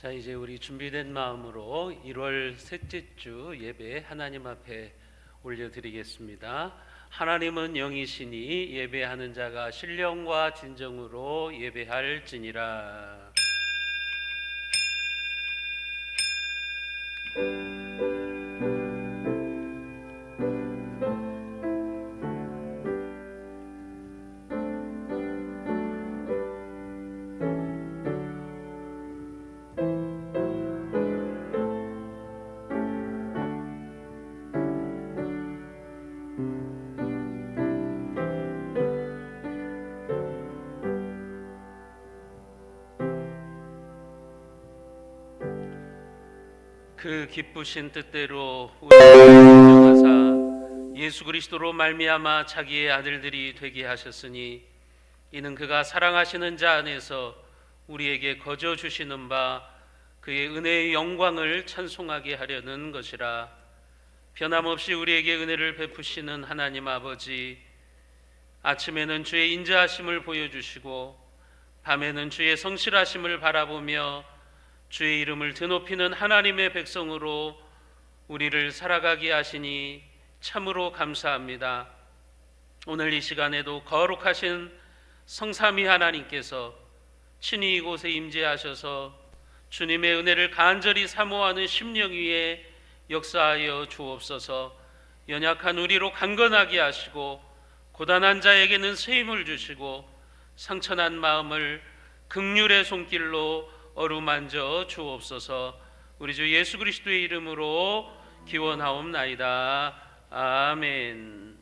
자, 이제 우리 준비된 마음으로 1월 셋째 주 예배 하나님 앞에 올려드리겠습니다. 하나님은 영이시니 예배하는 자가 신령과 진정으로 예배할지니라. 그 기쁘신 뜻대로 우리를 인정하사 예수 그리스도로 말미암아 자기의 아들들이 되게 하셨으니 이는 그가 사랑하시는 자 안에서 우리에게 거저 주시는 바 그의 은혜의 영광을 찬송하게 하려는 것이라. 변함없이 우리에게 은혜를 베푸시는 하나님 아버지, 아침에는 주의 인자하심을 보여주시고 밤에는 주의 성실하심을 바라보며 주의 이름을 드높이는 하나님의 백성으로 우리를 살아가게 하시니 참으로 감사합니다. 오늘 이 시간에도 거룩하신 성삼위 하나님께서 친히 이곳에 임재하셔서 주님의 은혜를 간절히 사모하는 심령 위에 역사하여 주옵소서. 연약한 우리로 강건하게 하시고 고단한 자에게는 새 힘을 주시고 상처난 마음을 긍휼의 손길로 어루만져 주옵소서. 우리 주 예수 그리스도의 이름으로 기원하옵나이다. 아멘.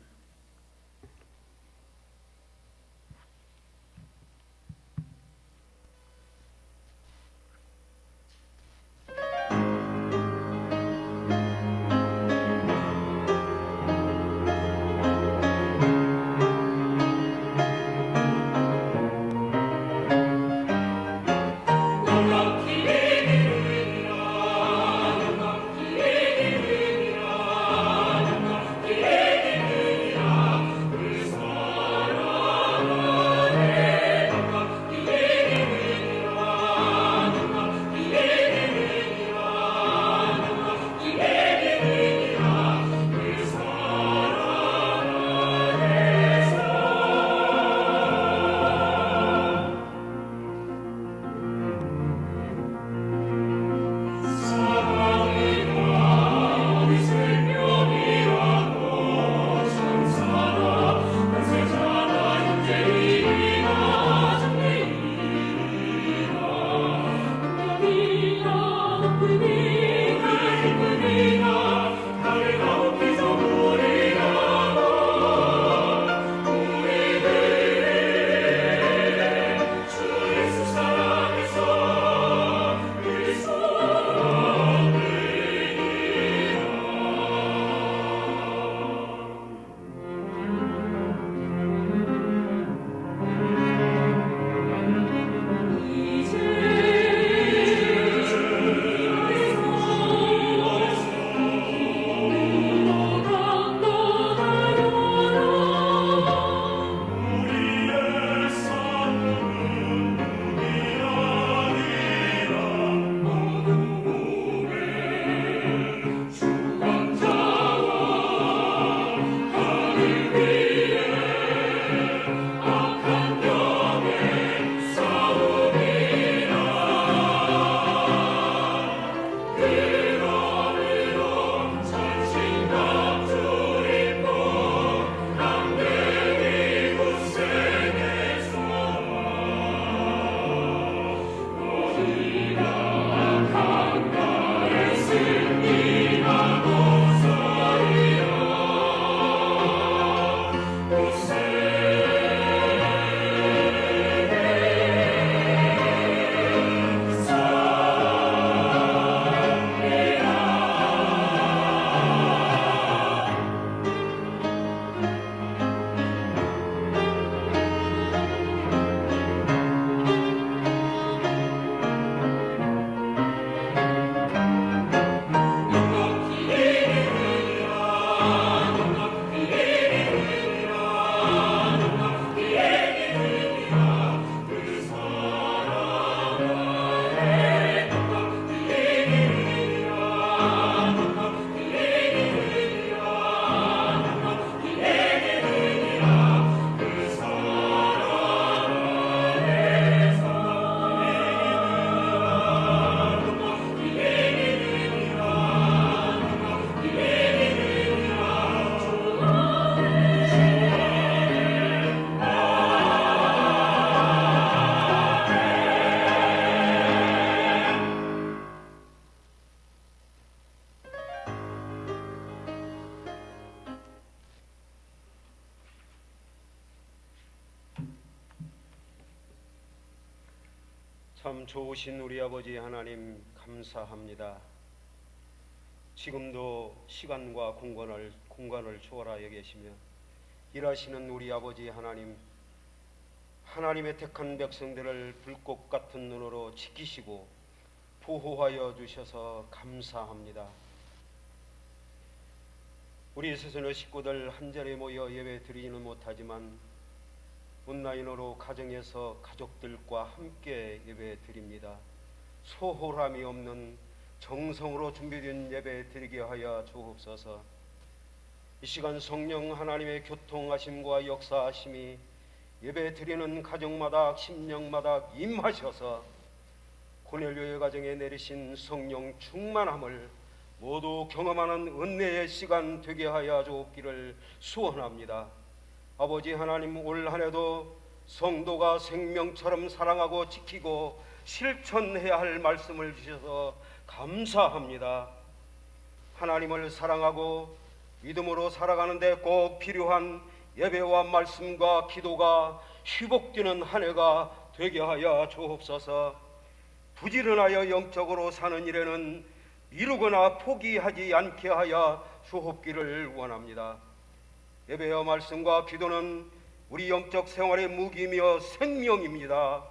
참 좋으신 우리 아버지 하나님 감사합니다. 지금도 시간과 공간을 초월하여 계시며 일하시는 우리 아버지 하나님, 하나님의 택한 백성들을 불꽃 같은 눈으로 지키시고 보호하여 주셔서 감사합니다. 우리 세선의 식구들 한자리에 모여 예배 드리지는 못하지만 온라인으로 가정에서 가족들과 함께 예배 드립니다. 소홀함이 없는 정성으로 준비된 예배 드리게 하여 주옵소서. 이 시간 성령 하나님의 교통하심과 역사하심이 예배 드리는 가정마다 심령마다 임하셔서 고넬료의 가정에 내리신 성령 충만함을 모두 경험하는 은혜의 시간 되게 하여 주옵기를 소원합니다. 아버지 하나님, 올 한해도 성도가 생명처럼 사랑하고 지키고 실천해야 할 말씀을 주셔서 감사합니다. 하나님을 사랑하고 믿음으로 살아가는데 꼭 필요한 예배와 말씀과 기도가 회복되는 한 해가 되게 하여 주옵소서. 부지런하여 영적으로 사는 일에는 미루거나 포기하지 않게 하여 주옵기를 원합니다. 예배와 말씀과 기도는 우리 영적 생활의 무기며 생명입니다.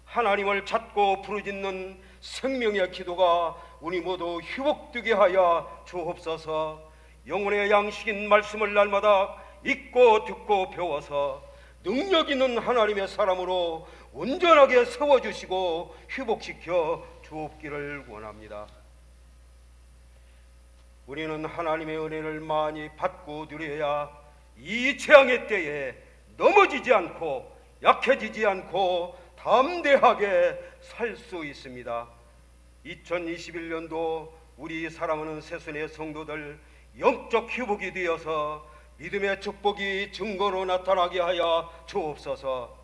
하나님을 찾고 부르짖는 생명의 기도가 우리 모두 회복되게 하여 주옵소서. 영혼의 양식인 말씀을 날마다 읽고 듣고 배워서 능력 있는 하나님의 사람으로 온전하게 세워주시고 회복시켜 주옵기를 원합니다. 우리는 하나님의 은혜를 많이 받고 누려야 이 재앙의 때에 넘어지지 않고 약해지지 않고 담대하게 살 수 있습니다. 2021년도 우리 사랑하는 새순의 성도들 영적 회복이 되어서 믿음의 축복이 증거로 나타나게 하여 주옵소서.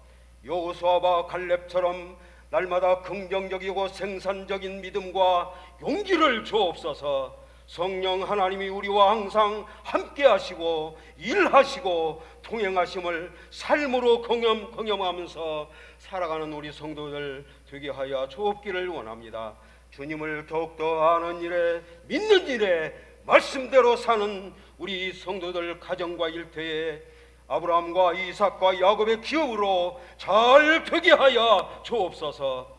여호수아와 갈렙처럼 날마다 긍정적이고 생산적인 믿음과 용기를 주옵소서. 성령 하나님이 우리와 항상 함께 하시고 일하시고 동행하심을 삶으로 경험하면서 살아가는 우리 성도들 되게 하여 주옵기를 원합니다. 주님을 더욱더 아는 일에, 믿는 일에 말씀대로 사는 우리 성도들 가정과 일터에 아브라함과 이삭과 야곱의 기업으로 잘 되게 하여 주옵소서.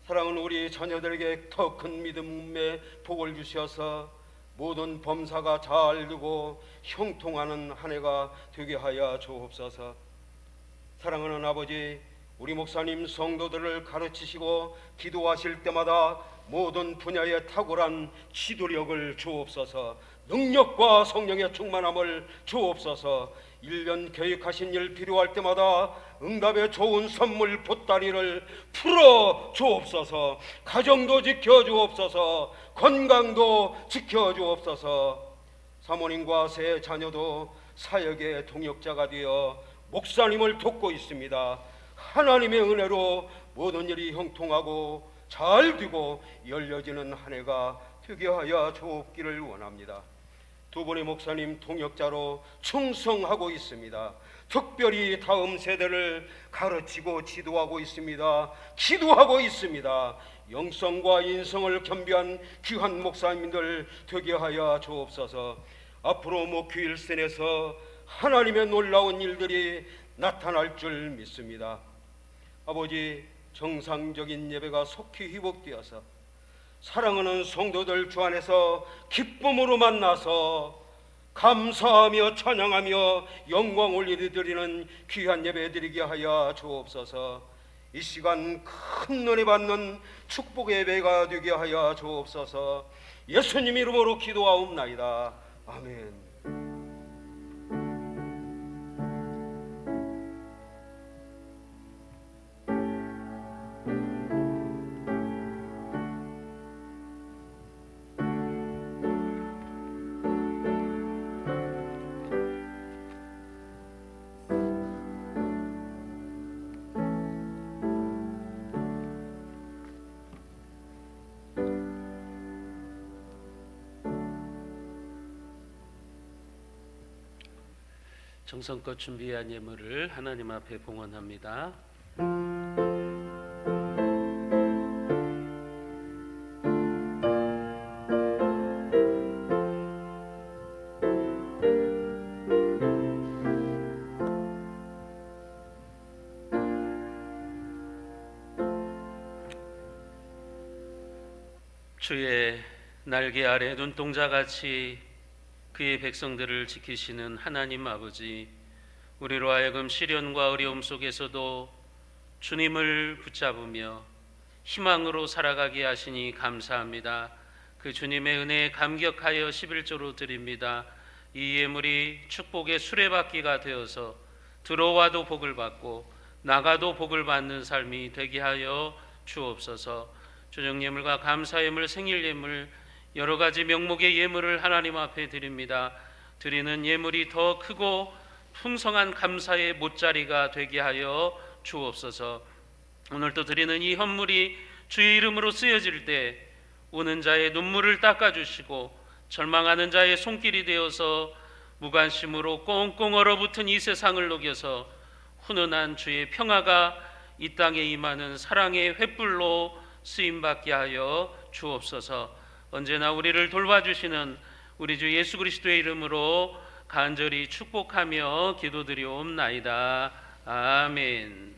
사랑하는 우리 자녀들에게 더 큰 믿음의 복을 주셔서 모든 범사가 잘 되고 형통하는 한 해가 되게 하여 주옵소서. 사랑하는 아버지, 우리 목사님 성도들을 가르치시고 기도하실 때마다 모든 분야에 탁월한 지도력을 주옵소서. 능력과 성령의 충만함을 주옵소서. 1년 계획하신 일 필요할 때마다 응답의 좋은 선물 보따리를 풀어 주옵소서. 가정도 지켜 주옵소서. 건강도 지켜 주옵소서. 사모님과 세 자녀도 사역의 동역자가 되어 목사님을 돕고 있습니다. 하나님의 은혜로 모든 일이 형통하고 잘 되고 열려지는 한 해가 되게 하여 주옵기를 원합니다. 두 분의 목사님 동역자로 충성하고 있습니다. 특별히 다음 세대를 가르치고 지도하고 있습니다. 기도하고 있습니다. 영성과 인성을 겸비한 귀한 목사님들 되게 하여 주옵소서. 앞으로 목회일선에서 하나님의 놀라운 일들이 나타날 줄 믿습니다. 아버지, 정상적인 예배가 속히 회복되어서 사랑하는 성도들 주 안에서 기쁨으로 만나서 감사하며 찬양하며 영광 올려드리는 귀한 예배 드리게 하여 주옵소서. 이 시간 큰 은혜 받는 축복의 예배가 되게 하여 주옵소서. 예수님 이름으로 기도하옵나이다. 아멘. 정성껏 준비한 예물을 하나님 앞에 봉헌합니다. 주의 날개 아래 눈동자같이 그의 백성들을 지키시는 하나님 아버지, 우리로 하여금 시련과 어려움 속에서도 주님을 붙잡으며 희망으로 살아가게 하시니 감사합니다. 그 주님의 은혜에 감격하여 11조로 드립니다. 이 예물이 축복의 수레바퀴가 되어서 들어와도 복을 받고 나가도 복을 받는 삶이 되게 하여 주옵소서. 조정예물과 감사예물, 생일예물, 여러 가지 명목의 예물을 하나님 앞에 드립니다. 드리는 예물이 더 크고 풍성한 감사의 못자리가 되게 하여 주옵소서. 오늘도 드리는 이 헌물이 주의 이름으로 쓰여질 때 우는 자의 눈물을 닦아주시고 절망하는 자의 손길이 되어서 무관심으로 꽁꽁 얼어붙은 이 세상을 녹여서 훈훈한 주의 평화가 이 땅에 임하는 사랑의 횃불로 쓰임받게 하여 주옵소서. 언제나 우리를 돌봐주시는 우리 주 예수 그리스도의 이름으로 간절히 축복하며 기도드리옵나이다. 아멘.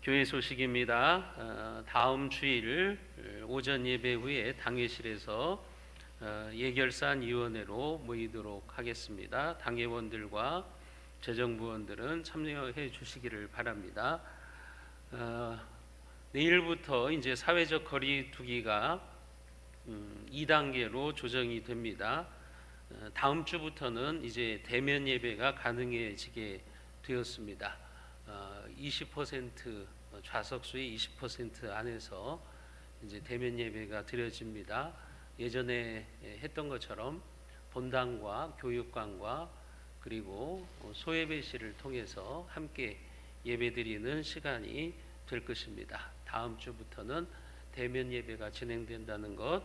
교회 소식입니다. 다음 주일 오전 예배 후에 당회실에서 예결산위원회로 모이도록 하겠습니다. 당회원들과 재정부원들은 참여해 주시기를 바랍니다. 내일부터 이제 사회적 거리 두기가 2단계로 조정이 됩니다. 다음 주부터는 이제 대면 예배가 가능해지게 되었습니다. 20% 좌석수의 20% 안에서 이제 대면 예배가 드려집니다. 예전에 했던 것처럼 본당과 교육관과 그리고 소예배실을 통해서 함께 예배드리는 시간이 될 것입니다. 다음 주부터는 대면 예배가 진행된다는 것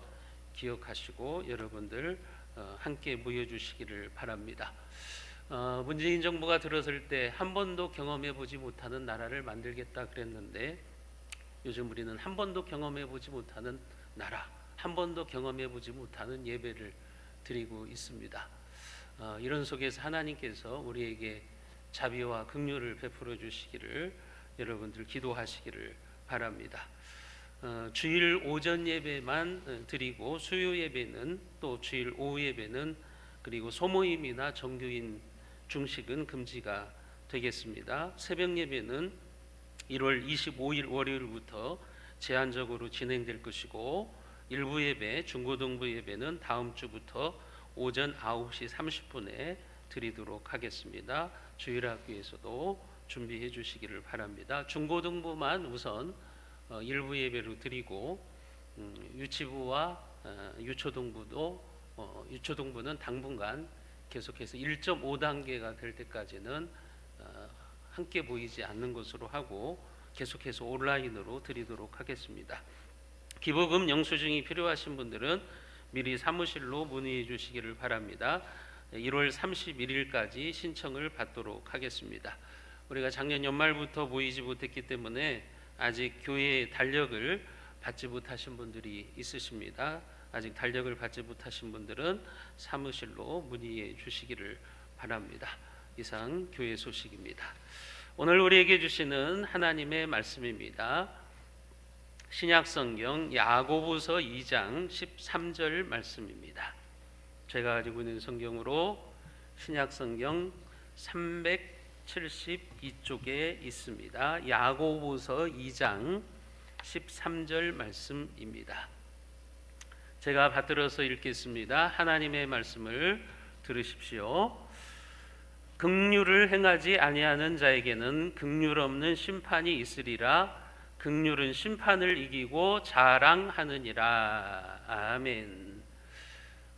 기억하시고 여러분들 함께 모여주시기를 바랍니다. 문재인 정부가 들어설 때 한 번도 경험해 보지 못하는 나라를 만들겠다 그랬는데 요즘 우리는 한 번도 경험해 보지 못하는 나라, 한 번도 경험해 보지 못하는 예배를 드리고 있습니다. 이런 속에서 하나님께서 우리에게 자비와 긍휼을 베풀어 주시기를 여러분들 기도하시기를 바랍니다. 주일 오전 예배만 드리고 수요 예배는 또 주일 오후 예배는 그리고 소모임이나 정규인 중식은 금지가 되겠습니다. 새벽 예배는 1월 25일 월요일부터 제한적으로 진행될 것이고 일부 예배, 중고등부 예배는 다음 주부터 오전 9시 30분에 드리도록 하겠습니다. 주일학교에서도 준비해 주시기를 바랍니다. 중고등부만 우선 일부 예배로 드리고 유치부와 유초등부는 당분간 계속해서 1.5단계가 될 때까지는 함께 보이지 않는 것으로 하고 계속해서 온라인으로 드리도록 하겠습니다. 기부금 영수증이 필요하신 분들은 미리 사무실로 문의해 주시기를 바랍니다. 1월 31일까지 신청을 받도록 하겠습니다. 우리가 작년 연말부터 모이지 못했기 때문에 아직 교회의 달력을 받지 못하신 분들이 있으십니다. 아직 달력을 받지 못하신 분들은 사무실로 문의해 주시기를 바랍니다. 이상 교회 소식입니다. 오늘 우리에게 주시는 하나님의 말씀입니다. 신약성경 야고보서 2장 13절 말씀입니다. 제가 가지고 있는 성경으로 신약성경 372쪽에 있습니다. 야고보서 2장 13절 말씀입니다. 제가 받들어서 읽겠습니다. 하나님의 말씀을 들으십시오. 긍휼을 행하지 아니하는 자에게는 긍휼 없는 심판이 있으리라. 긍휼은 심판을 이기고 자랑하느니라. 아멘.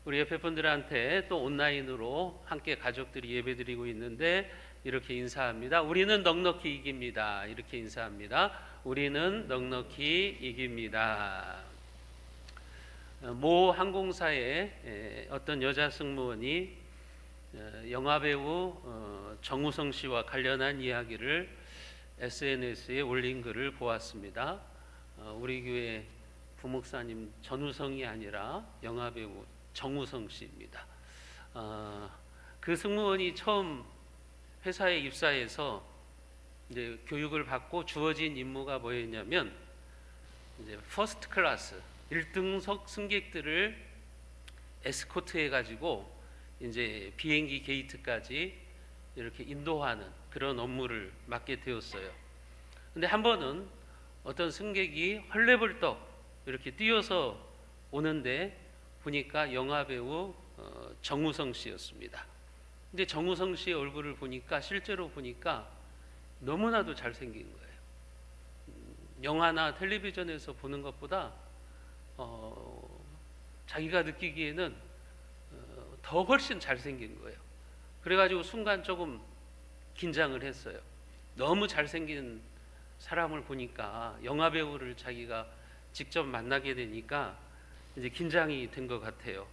우리 옆에 분들한테 또 온라인으로 함께 가족들이 예배드리고 있는데 이렇게 인사합니다. 우리는 넉넉히 이깁니다. 이렇게 인사합니다. 우리는 넉넉히 이깁니다. 모 항공사의 어떤 여자 승무원이 영화배우 정우성 씨와 관련한 이야기를 SNS에 올린 글을 보았습니다. 우리 교회 부목사님 전우성이 아니라 영화배우 정우성 씨입니다. 그 승무원이 처음 회사에 입사해서 이제 교육을 받고 주어진 임무가 뭐였냐면 이제 퍼스트 클래스 1등석 승객들을 에스코트해 가지고 이제 비행기 게이트까지 이렇게 인도하는 그런 업무를 맡게 되었어요. 근데 한 번은 어떤 승객이 헐레벌떡 이렇게 뛰어서 오는데 보니까 영화 배우 정우성 씨였습니다. 근데 정우성 씨의 얼굴을 보니까 실제로 보니까 너무나도 잘생긴 거예요. 영화나 텔레비전에서 보는 것보다 자기가 느끼기에는 더 훨씬 잘생긴 거예요. 그래가지고 순간 조금 긴장을 했어요. 너무 잘생긴 사람을 보니까 영화 배우를 자기가 직접 만나게 되니까 이제 긴장이 된 것 같아요.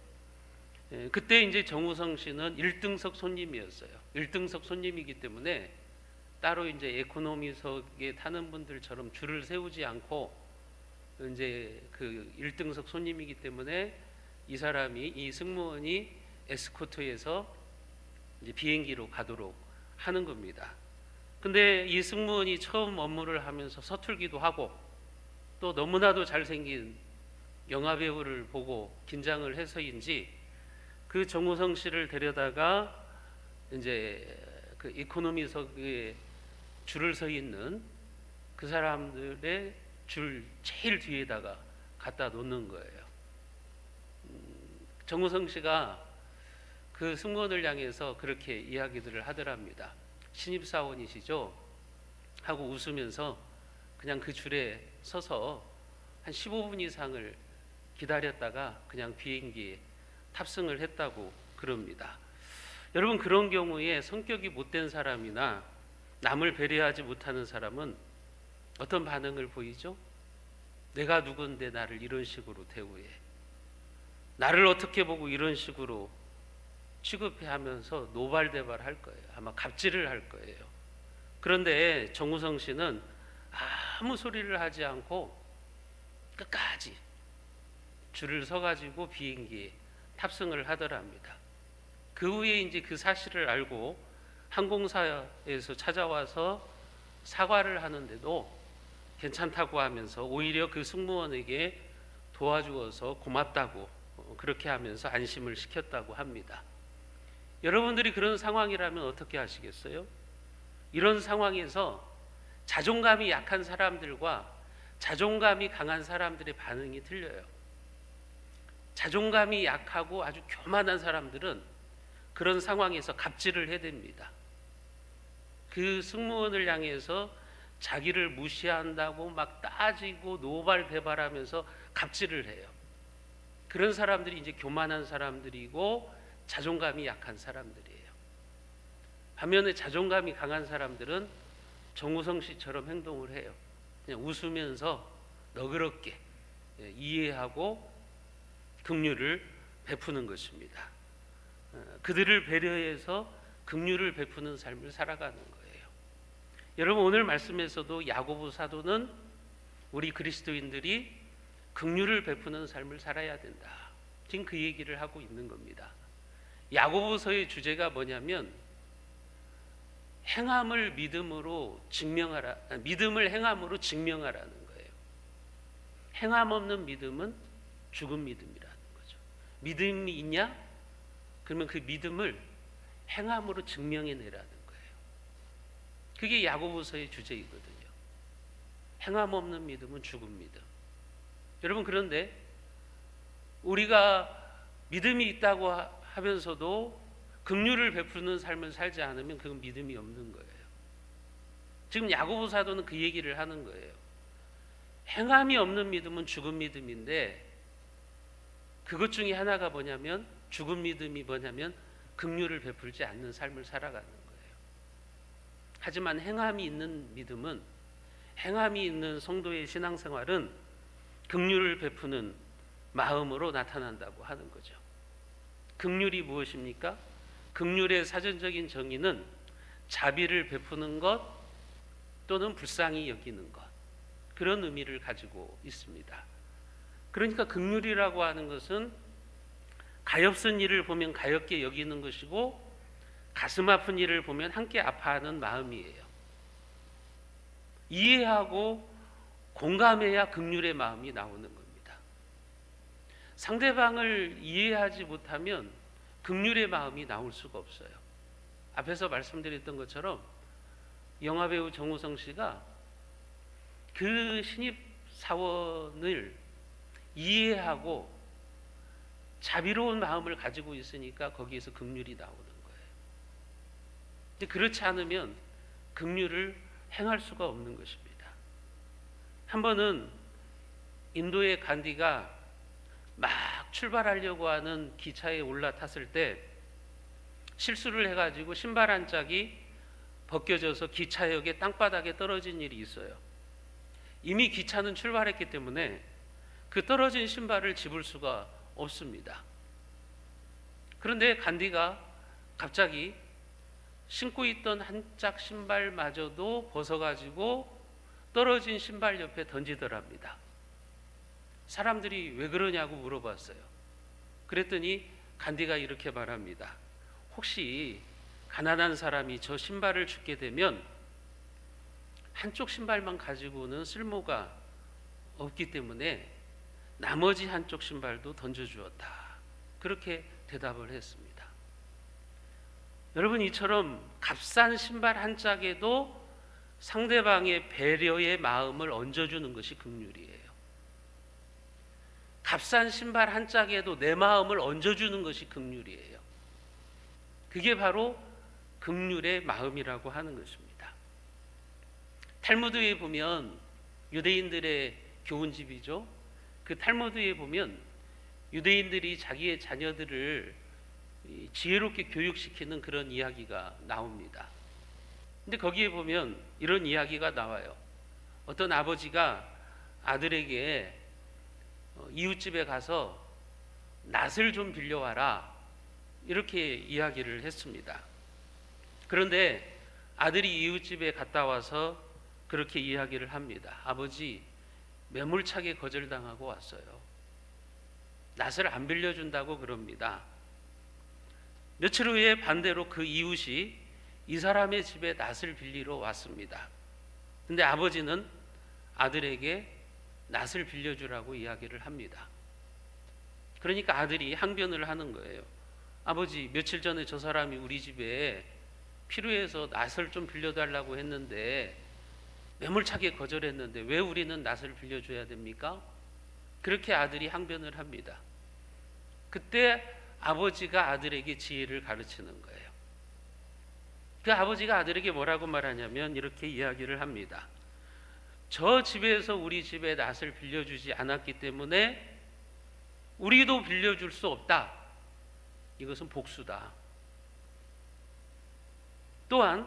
그때 이제 정우성 씨는 1등석 손님이었어요. 1등석 손님이기 때문에 따로 이제 에코노미석에 타는 분들처럼 줄을 세우지 않고 이제 그 1등석 손님이기 때문에 이 승무원이 에스코트에서 이제 비행기로 가도록 하는 겁니다. 근데 이 승무원이 처음 업무를 하면서 서툴기도 하고 또 너무나도 잘생긴 영화 배우를 보고 긴장을 해서인지 그 정우성 씨를 데려다가 이제 그 이코노미석에 줄을 서 있는 그 사람들의 줄 제일 뒤에다가 갖다 놓는 거예요. 정우성 씨가 그 승무원을 향해서 그렇게 이야기들을 하더랍니다. 신입사원이시죠? 하고 웃으면서 그냥 그 줄에 서서 한 15분 이상을 기다렸다가 그냥 비행기에 탑승을 했다고 그럽니다. 여러분, 그런 경우에 성격이 못된 사람이나 남을 배려하지 못하는 사람은 어떤 반응을 보이죠? 내가 누군데 나를 이런 식으로 대우해, 나를 어떻게 보고 이런 식으로 취급해 하면서 노발대발할 거예요. 아마 갑질을 할 거예요. 그런데 정우성 씨는 아무 소리를 하지 않고 끝까지 줄을 서가지고 비행기에 탑승을 하더랍니다. 그 후에 이제 그 사실을 알고 항공사에서 찾아와서 사과를 하는데도 괜찮다고 하면서 오히려 그 승무원에게 도와주어서 고맙다고 그렇게 하면서 안심을 시켰다고 합니다. 여러분들이 그런 상황이라면 어떻게 하시겠어요? 이런 상황에서 자존감이 약한 사람들과 자존감이 강한 사람들의 반응이 틀려요. 자존감이 약하고 아주 교만한 사람들은 그런 상황에서 갑질을 해댑니다. 그 승무원을 향해서 자기를 무시한다고 막 따지고 노발대발하면서 갑질을 해요. 그런 사람들이 이제 교만한 사람들이고 자존감이 약한 사람들이에요. 반면에 자존감이 강한 사람들은 정우성 씨처럼 행동을 해요. 그냥 웃으면서 너그럽게 이해하고 긍휼을 베푸는 것입니다. 그들을 배려해서 긍휼을 베푸는 삶을 살아가는 거예요. 여러분, 오늘 말씀에서도 야고보 사도는 우리 그리스도인들이 긍휼을 베푸는 삶을 살아야 된다, 지금 그 얘기를 하고 있는 겁니다. 야고보서의 주제가 뭐냐면 행함을 믿음으로 증명하라, 믿음을 행함으로 증명하라는 거예요. 행함 없는 믿음은 죽은 믿음이라는 거죠. 믿음이 있냐? 그러면 그 믿음을 행함으로 증명해내라는 거예요. 그게 야고보서의 주제이거든요. 행함 없는 믿음은 죽은 믿음. 여러분, 그런데 우리가 믿음이 있다고 하면서도 긍휼을 베푸는 삶을 살지 않으면 그건 믿음이 없는 거예요. 지금 야고보 사도는 그 얘기를 하는 거예요. 행함이 없는 믿음은 죽은 믿음인데 그것 중에 하나가 뭐냐면, 죽은 믿음이 뭐냐면 긍휼을 베풀지 않는 삶을 살아가는 거예요. 하지만 행함이 있는 믿음은, 행함이 있는 성도의 신앙생활은 긍휼을 베푸는 마음으로 나타난다고 하는 거죠. 긍휼이 무엇입니까? 긍휼의 사전적인 정의는 자비를 베푸는 것 또는 불쌍히 여기는 것, 그런 의미를 가지고 있습니다. 그러니까 긍휼이라고 하는 것은 가엾은 일을 보면 가엾게 여기는 것이고 가슴 아픈 일을 보면 함께 아파하는 마음이에요. 이해하고 공감해야 긍휼의 마음이 나오는 겁니다. 상대방을 이해하지 못하면 긍휼의 마음이 나올 수가 없어요. 앞에서 말씀드렸던 것처럼 영화배우 정우성 씨가 그 신입사원을 이해하고 자비로운 마음을 가지고 있으니까 거기에서 긍휼이 나오는 거예요. 근데 그렇지 않으면 긍휼을 행할 수가 없는 것입니다. 한 번은 인도의 간디가 막 출발하려고 하는 기차에 올라탔을 때 실수를 해가지고 신발 한 짝이 벗겨져서 기차역의 땅바닥에 떨어진 일이 있어요. 이미 기차는 출발했기 때문에 그 떨어진 신발을 집을 수가 없습니다. 그런데 간디가 갑자기 신고 있던 한 짝 신발마저도 벗어가지고 떨어진 신발 옆에 던지더랍니다. 사람들이 왜 그러냐고 물어봤어요. 그랬더니 간디가 이렇게 말합니다. 혹시 가난한 사람이 저 신발을 줍게 되면 한쪽 신발만 가지고는 쓸모가 없기 때문에 나머지 한쪽 신발도 던져주었다. 그렇게 대답을 했습니다. 여러분, 이처럼 값싼 신발 한 짝에도 상대방의 배려의 마음을 얹어주는 것이 긍휼이에요. 값싼 신발 한 짝에도 내 마음을 얹어주는 것이 긍휼이에요. 그게 바로 긍휼의 마음이라고 하는 것입니다. 탈무드에 보면 유대인들의 교훈집이죠. 그 탈무드에 보면 유대인들이 자기의 자녀들을 지혜롭게 교육시키는 그런 이야기가 나옵니다. 근데 거기에 보면 이런 이야기가 나와요. 어떤 아버지가 아들에게 이웃집에 가서 낫을 좀 빌려와라 이렇게 이야기를 했습니다. 그런데 아들이 이웃집에 갔다 와서 그렇게 이야기를 합니다. 아버지, 매몰차게 거절당하고 왔어요. 낫을 안 빌려준다고 그럽니다. 며칠 후에 반대로 그 이웃이 이 사람의 집에 낫을 빌리러 왔습니다. 근데 아버지는 아들에게 낫을 빌려주라고 이야기를 합니다. 그러니까 아들이 항변을 하는 거예요. 아버지, 며칠 전에 저 사람이 우리 집에 필요해서 낫을 좀 빌려달라고 했는데 매몰차게 거절했는데 왜 우리는 낫을 빌려줘야 됩니까? 그렇게 아들이 항변을 합니다. 그때 아버지가 아들에게 지혜를 가르치는 거예요. 그 아버지가 아들에게 뭐라고 말하냐면 이렇게 이야기를 합니다. 저 집에서 우리 집에 낫을 빌려주지 않았기 때문에 우리도 빌려줄 수 없다. 이것은 복수다. 또한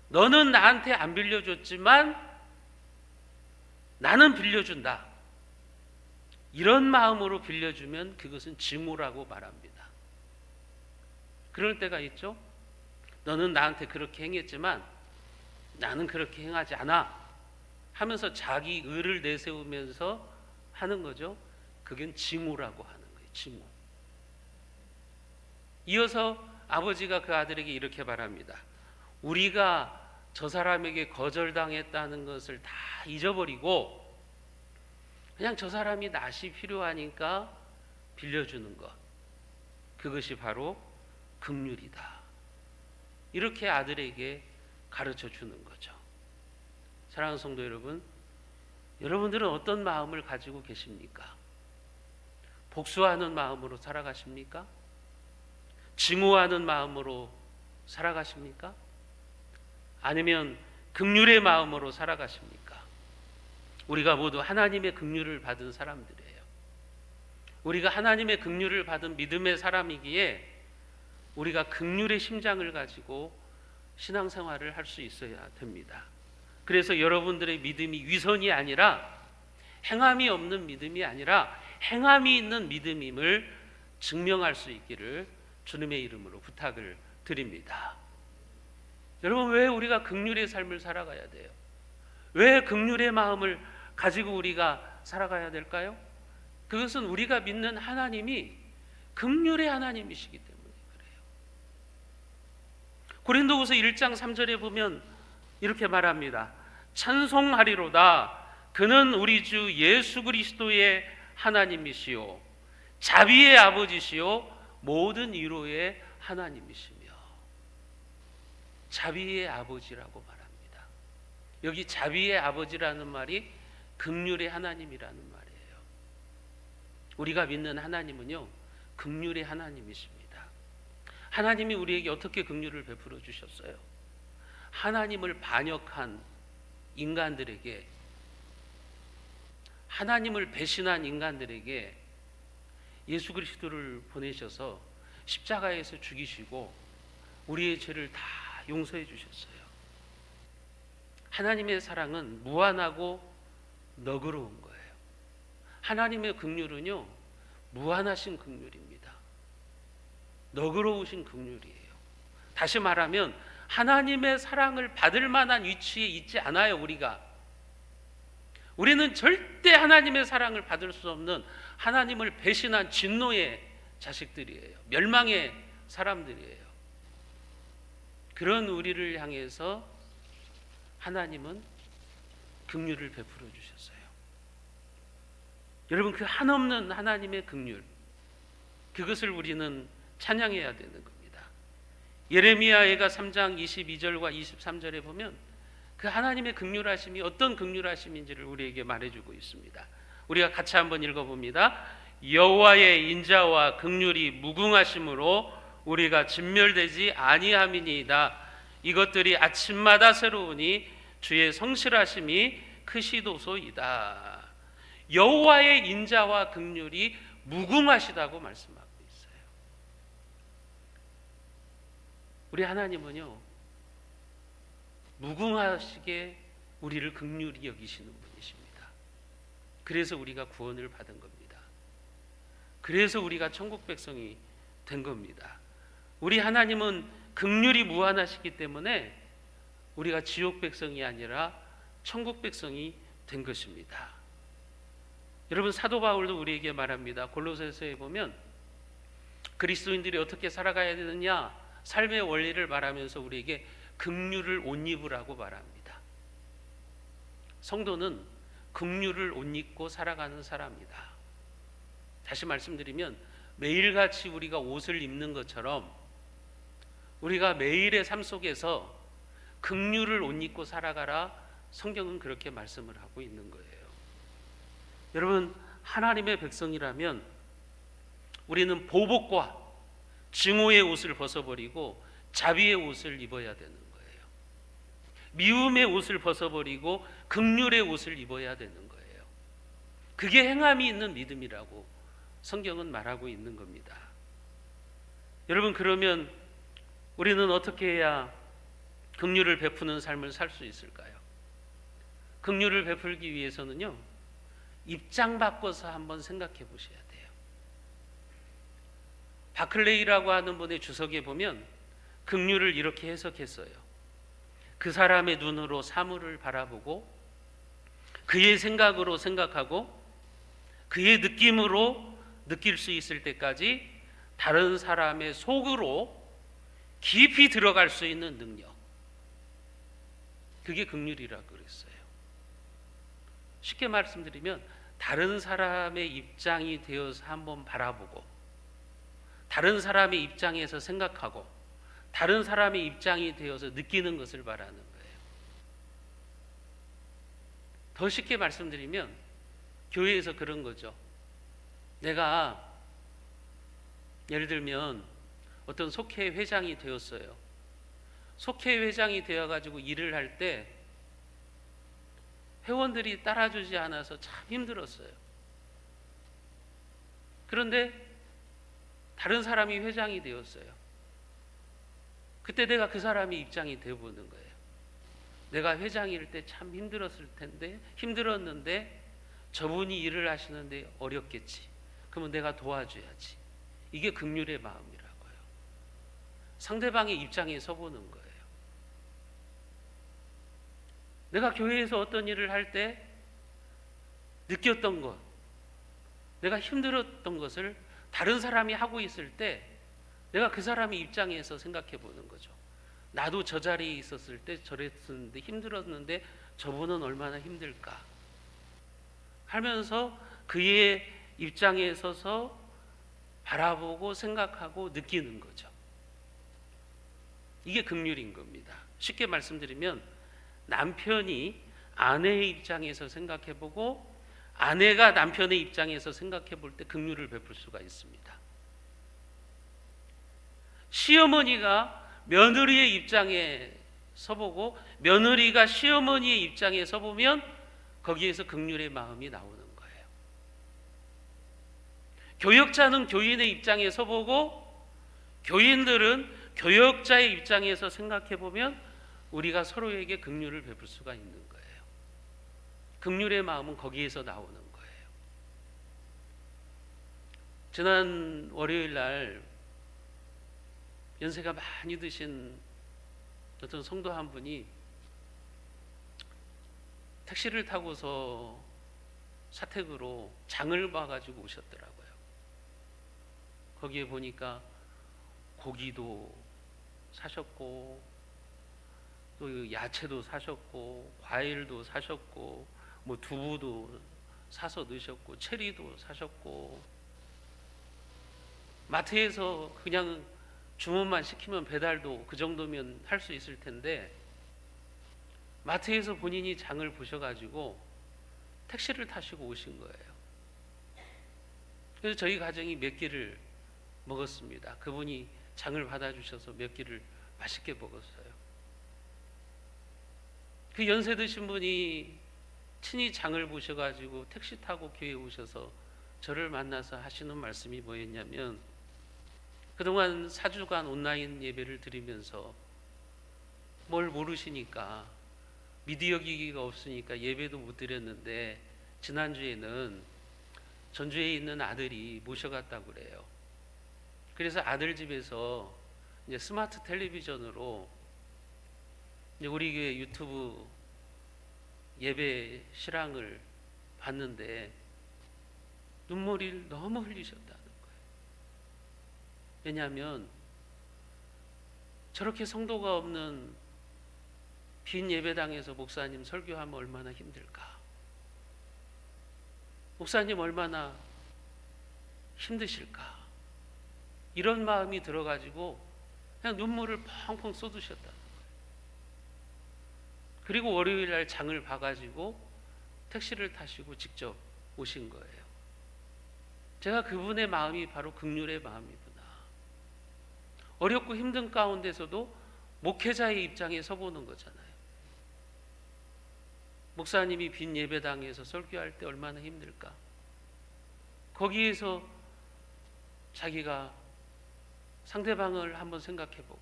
너는 나한테 안 빌려줬지만 나는 빌려준다. 이런 마음으로 빌려주면 그것은 증오라고 말합니다. 그럴 때가 있죠. 너는 나한테 그렇게 행했지만 나는 그렇게 행하지 않아 하면서 자기 의를 내세우면서 하는 거죠. 그게 증오라고 하는 거예요. 증오. 이어서 아버지가 그 아들에게 이렇게 말합니다. 우리가 저 사람에게 거절당했다는 것을 다 잊어버리고 그냥 저 사람이 낫이 필요하니까 빌려주는 것, 그것이 바로 긍휼이다. 이렇게 아들에게 가르쳐 주는 거죠. 사랑하는 성도 여러분, 여러분들은 어떤 마음을 가지고 계십니까? 복수하는 마음으로 살아가십니까? 증오하는 마음으로 살아가십니까? 아니면 긍휼의 마음으로 살아가십니까? 우리가 모두 하나님의 긍휼을 받은 사람들이에요. 우리가 하나님의 긍휼을 받은 믿음의 사람이기에 우리가 긍휼의 심장을 가지고 신앙생활을 할 수 있어야 됩니다. 그래서 여러분들의 믿음이 위선이 아니라 행함이 없는 믿음이 아니라 행함이 있는 믿음임을 증명할 수 있기를 주님의 이름으로 부탁을 드립니다. 여러분, 왜 우리가 긍휼의 삶을 살아가야 돼요? 왜 긍휼의 마음을 가지고 우리가 살아가야 될까요? 그것은 우리가 믿는 하나님이 긍휼의 하나님이시기 때문에 그래요. 고린도후서 1장 3절에 보면 이렇게 말합니다. 찬송하리로다. 그는 우리 주 예수 그리스도의 하나님이시요 자비의 아버지시요 모든 위로의 하나님이시며 자비의 아버지라고 말합니다. 여기 자비의 아버지라는 말이 긍휼의 하나님이라는 말이에요. 우리가 믿는 하나님은요, 긍휼의 하나님이십니다. 하나님이 우리에게 어떻게 긍휼을 베풀어 주셨어요? 하나님을 반역한 인간들에게, 하나님을 배신한 인간들에게 예수 그리스도를 보내셔서 십자가에서 죽이시고 우리의 죄를 다 용서해 주셨어요. 하나님의 사랑은 무한하고 너그러운 거예요. 하나님의 긍휼은요, 무한하신 긍휼입니다. 너그러우신 긍휼이에요. 다시 말하면 하나님의 사랑을 받을 만한 위치에 있지 않아요. 우리는 절대 하나님의 사랑을 받을 수 없는 하나님을 배신한 진노의 자식들이에요. 멸망의 사람들이에요. 그런 우리를 향해서 하나님은 긍휼을 베풀어 주셨어요. 여러분, 그 한없는 하나님의 긍휼, 그것을 우리는 찬양해야 되는 겁니다. 예레미야가 3장 22절과 23절에 보면 그 하나님의 긍휼하심이 어떤 긍휼하심인지를 우리에게 말해주고 있습니다. 우리가 같이 한번 읽어봅니다. 여호와의 인자와 긍휼이 무궁하심으로 우리가 진멸되지 아니함이니이다. 이것들이 아침마다 새로우니 주의 성실하심이 크시도소이다. 여호와의 인자와 긍휼이 무궁하시다고 말씀하고 있어요. 우리 하나님은요, 무궁하시게 우리를 긍휼히 여기시는 분이십니다. 그래서 우리가 구원을 받은 겁니다. 그래서 우리가 천국 백성이 된 겁니다. 우리 하나님은 긍휼이 무한하시기 때문에 우리가 지옥 백성이 아니라 천국 백성이 된 것입니다. 여러분, 사도 바울도 우리에게 말합니다. 골로새서에 보면 그리스도인들이 어떻게 살아가야 되느냐, 삶의 원리를 말하면서 우리에게 긍휼을 옷 입으라고 말합니다. 성도는 긍휼을 옷 입고 살아가는 사람이다. 다시 말씀드리면 매일같이 우리가 옷을 입는 것처럼 우리가 매일의 삶 속에서 긍휼을 옷 입고 살아가라, 성경은 그렇게 말씀을 하고 있는 거예요. 여러분, 하나님의 백성이라면 우리는 보복과 증오의 옷을 벗어버리고 자비의 옷을 입어야 되는 거예요. 미움의 옷을 벗어버리고 긍휼의 옷을 입어야 되는 거예요. 그게 행함이 있는 믿음이라고 성경은 말하고 있는 겁니다. 여러분, 그러면 우리는 어떻게 해야 긍휼을 베푸는 삶을 살 수 있을까요? 긍휼을 베풀기 위해서는요, 입장 바꿔서 한번 생각해 보셔야 돼요. 바클레이라고 하는 분의 주석에 보면 긍휼을 이렇게 해석했어요. 그 사람의 눈으로 사물을 바라보고 그의 생각으로 생각하고 그의 느낌으로 느낄 수 있을 때까지 다른 사람의 속으로 깊이 들어갈 수 있는 능력, 그게 긍휼이라고 그랬어요. 쉽게 말씀드리면 다른 사람의 입장이 되어서 한번 바라보고 다른 사람의 입장에서 생각하고 다른 사람의 입장이 되어서 느끼는 것을 말하는 거예요. 더 쉽게 말씀드리면 교회에서 그런 거죠. 내가 예를 들면 어떤 속회 회장이 되었어요. 속회 회장이 되어가지고 일을 할 때 회원들이 따라주지 않아서 참 힘들었어요. 그런데 다른 사람이 회장이 되었어요. 그때 내가 그 사람의 입장이 되어보는 거예요. 내가 회장일 때 참 힘들었는데 저분이 일을 하시는데 어렵겠지. 그러면 내가 도와줘야지. 이게 긍휼의 마음이라고요. 상대방의 입장에 서보는 거예요. 내가 교회에서 어떤 일을 할 때 느꼈던 것, 내가 힘들었던 것을 다른 사람이 하고 있을 때 내가 그 사람의 입장에서 생각해 보는 거죠. 나도 저 자리에 있었을 때 저랬었는데 힘들었는데 저분은 얼마나 힘들까 하면서 그의 입장에 서서 바라보고 생각하고 느끼는 거죠. 이게 긍휼인 겁니다. 쉽게 말씀드리면 남편이 아내의 입장에서 생각해보고 아내가 남편의 입장에서 생각해볼 때 긍휼을 베풀 수가 있습니다. 시어머니가 며느리의 입장에 서보고 며느리가 시어머니의 입장에 서보면 거기에서 긍휼의 마음이 나오는 거예요. 교역자는 교인의 입장에 서보고 교인들은 교역자의 입장에서 생각해보면 우리가 서로에게 긍휼을 베풀 수가 있는 거예요. 긍휼의 마음은 거기에서 나오는 거예요. 지난 월요일 날 연세가 많이 드신 어떤 성도 한 분이 택시를 타고서 사택으로 장을 봐가지고 오셨더라고요. 거기에 보니까 고기도 사셨고 또 야채도 사셨고 과일도 사셨고 뭐 두부도 사서 넣으셨고 체리도 사셨고 마트에서 그냥 주문만 시키면 배달도 그 정도면 할 수 있을 텐데 마트에서 본인이 장을 보셔가지고 택시를 타시고 오신 거예요. 그래서 저희 가정이 몇 끼를 먹었습니다. 그분이 장을 받아주셔서 몇 끼를 맛있게 먹었어요. 그 연세 드신 분이 친히 장을 보셔가지고 택시 타고 교회에 오셔서 저를 만나서 하시는 말씀이 뭐였냐면 그동안 4주간 온라인 예배를 드리면서 뭘 모르시니까 미디어 기기가 없으니까 예배도 못 드렸는데 지난주에는 전주에 있는 아들이 모셔갔다고 그래요. 그래서 아들 집에서 이제 스마트 텔레비전으로 이제 우리 교회 유튜브 예배 실황을 봤는데 눈물을 너무 흘리셨다는 거예요. 왜냐하면 저렇게 성도가 없는 빈 예배당에서 목사님 설교하면 얼마나 힘들까? 목사님 얼마나 힘드실까? 이런 마음이 들어가지고 그냥 눈물을 펑펑 쏟으셨다는 거예요. 그리고 월요일 날 장을 봐가지고 택시를 타시고 직접 오신 거예요. 제가 그분의 마음이 바로 긍휼의 마음이구나. 어렵고 힘든 가운데서도 목회자의 입장에 서보는 거잖아요. 목사님이 빈 예배당에서 설교할 때 얼마나 힘들까? 거기에서 자기가 상대방을 한번 생각해보고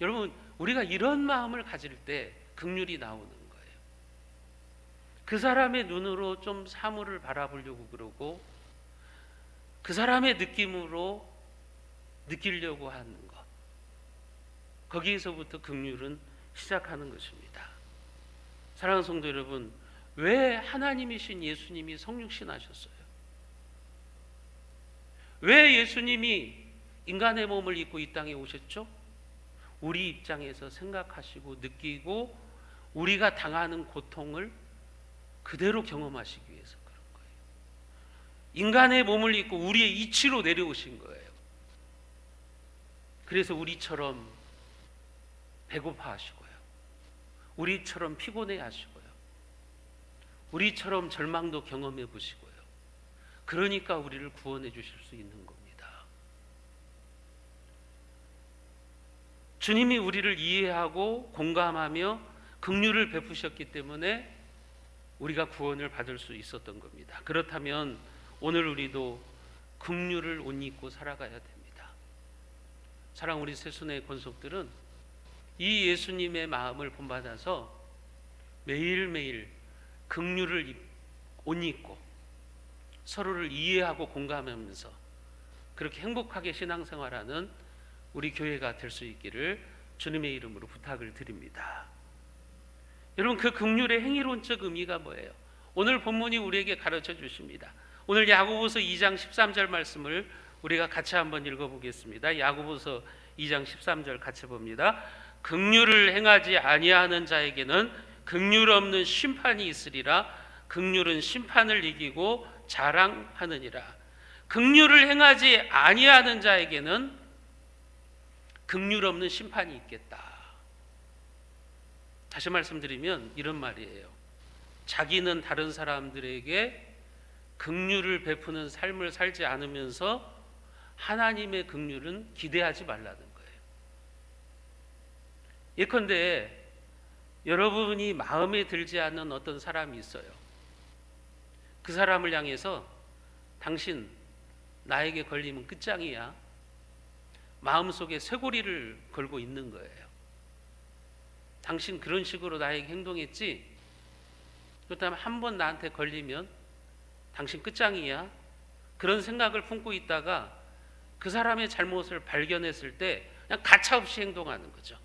여러분 우리가 이런 마음을 가질 때 긍휼이 나오는 거예요. 그 사람의 눈으로 좀 사물을 바라보려고 그러고 그 사람의 느낌으로 느끼려고 하는 것 거기에서부터 긍휼은 시작하는 것입니다. 사랑하는 성도 여러분, 왜 하나님이신 예수님이 성육신 하셨어요? 왜 예수님이 인간의 몸을 입고 이 땅에 오셨죠? 우리 입장에서 생각하시고 느끼고 우리가 당하는 고통을 그대로 경험하시기 위해서 그런 거예요. 인간의 몸을 입고 우리의 이치로 내려오신 거예요. 그래서 우리처럼 배고파하시고요, 우리처럼 피곤해하시고요, 우리처럼 절망도 경험해 보시고요. 그러니까 우리를 구원해 주실 수 있는 겁니다. 주님이 우리를 이해하고 공감하며 긍휼을 베푸셨기 때문에 우리가 구원을 받을 수 있었던 겁니다. 그렇다면 오늘 우리도 긍휼을 옷 입고 살아가야 됩니다. 사랑 우리 새순의 권속들은 이 예수님의 마음을 본받아서 매일매일 긍휼을 옷 입고 서로를 이해하고 공감하면서 그렇게 행복하게 신앙생활하는 우리 교회가 될 수 있기를 주님의 이름으로 부탁을 드립니다. 여러분, 그 긍휼의 행위론적 의미가 뭐예요? 오늘 본문이 우리에게 가르쳐 주십니다. 오늘 야고보서 2장 13절 말씀을 우리가 같이 한번 읽어보겠습니다. 야고보서 2장 13절 같이 봅니다. 긍휼을 행하지 아니하는 자에게는 긍휼 없는 심판이 있으리라. 긍휼은 심판을 이기고 자랑하느니라. 긍휼을 행하지 아니하는 자에게는 긍휼 없는 심판이 있겠다. 다시 말씀드리면 이런 말이에요. 자기는 다른 사람들에게 긍휼을 베푸는 삶을 살지 않으면서 하나님의 긍휼은 기대하지 말라는 거예요. 예컨대 여러분이 마음에 들지 않는 어떤 사람이 있어요. 그 사람을 향해서 당신 나에게 걸리면 끝장이야. 마음속에 쇠고리를 걸고 있는 거예요. 당신 그런 식으로 나에게 행동했지? 그렇다면 한 번 나한테 걸리면 당신 끝장이야. 그런 생각을 품고 있다가 그 사람의 잘못을 발견했을 때 그냥 가차없이 행동하는 거죠.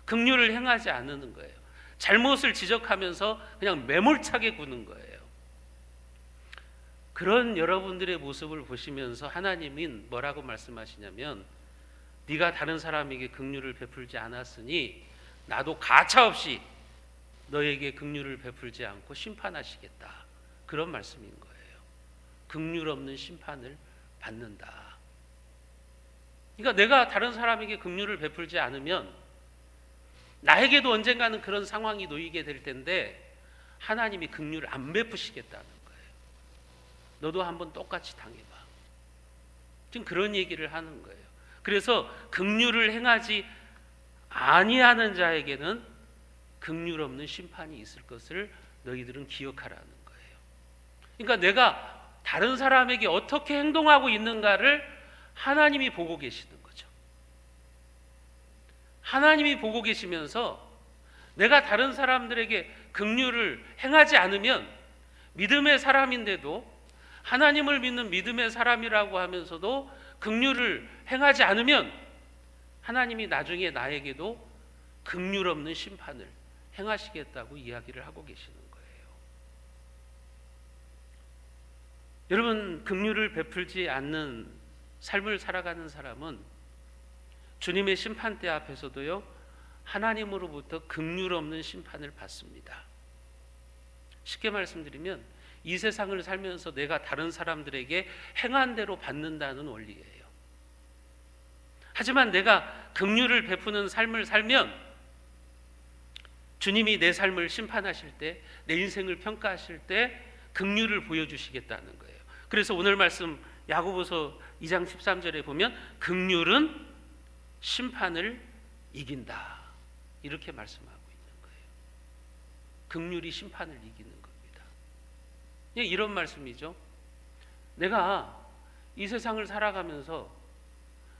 긍휼을 행하지 않는 거예요. 잘못을 지적하면서 그냥 매몰차게 구는 거예요. 그런 여러분들의 모습을 보시면서 하나님은 뭐라고 말씀하시냐면, 네가 다른 사람에게 긍휼을 베풀지 않았으니 나도 가차없이 너에게 긍휼을 베풀지 않고 심판하시겠다. 그런 말씀인 거예요. 긍휼 없는 심판을 받는다. 그러니까 내가 다른 사람에게 긍휼을 베풀지 않으면 나에게도 언젠가는 그런 상황이 놓이게 될 텐데 하나님이 긍휼을 안 베푸시겠다는 거예요. 너도 한번 똑같이 당해봐. 지금 그런 얘기를 하는 거예요. 그래서 긍휼을 행하지 아니하는 자에게는 긍휼 없는 심판이 있을 것을 너희들은 기억하라는 거예요. 그러니까 내가 다른 사람에게 어떻게 행동하고 있는가를 하나님이 보고 계시는 거죠. 하나님이 보고 계시면서 내가 다른 사람들에게 긍휼을 행하지 않으면 믿음의 사람인데도, 하나님을 믿는 믿음의 사람이라고 하면서도 긍휼을 행하지 않으면 하나님이 나중에 나에게도 긍휼 없는 심판을 행하시겠다고 이야기를 하고 계시는 거예요. 여러분, 긍휼을 베풀지 않는 삶을 살아가는 사람은 주님의 심판대 앞에서도요, 하나님으로부터 긍휼 없는 심판을 받습니다. 쉽게 말씀드리면 이 세상을 살면서 내가 다른 사람들에게 행한 대로 받는다는 원리예요. 하지만 내가 긍휼을 베푸는 삶을 살면 주님이 내 삶을 심판하실 때, 내 인생을 평가하실 때 긍휼을 보여주시겠다는 거예요. 그래서 오늘 말씀 야고보서 2장 13절에 보면 긍휼은 심판을 이긴다, 이렇게 말씀하고 있는 거예요. 긍휼이 심판을 이기는 겁니다. 이런 말씀이죠. 내가 이 세상을 살아가면서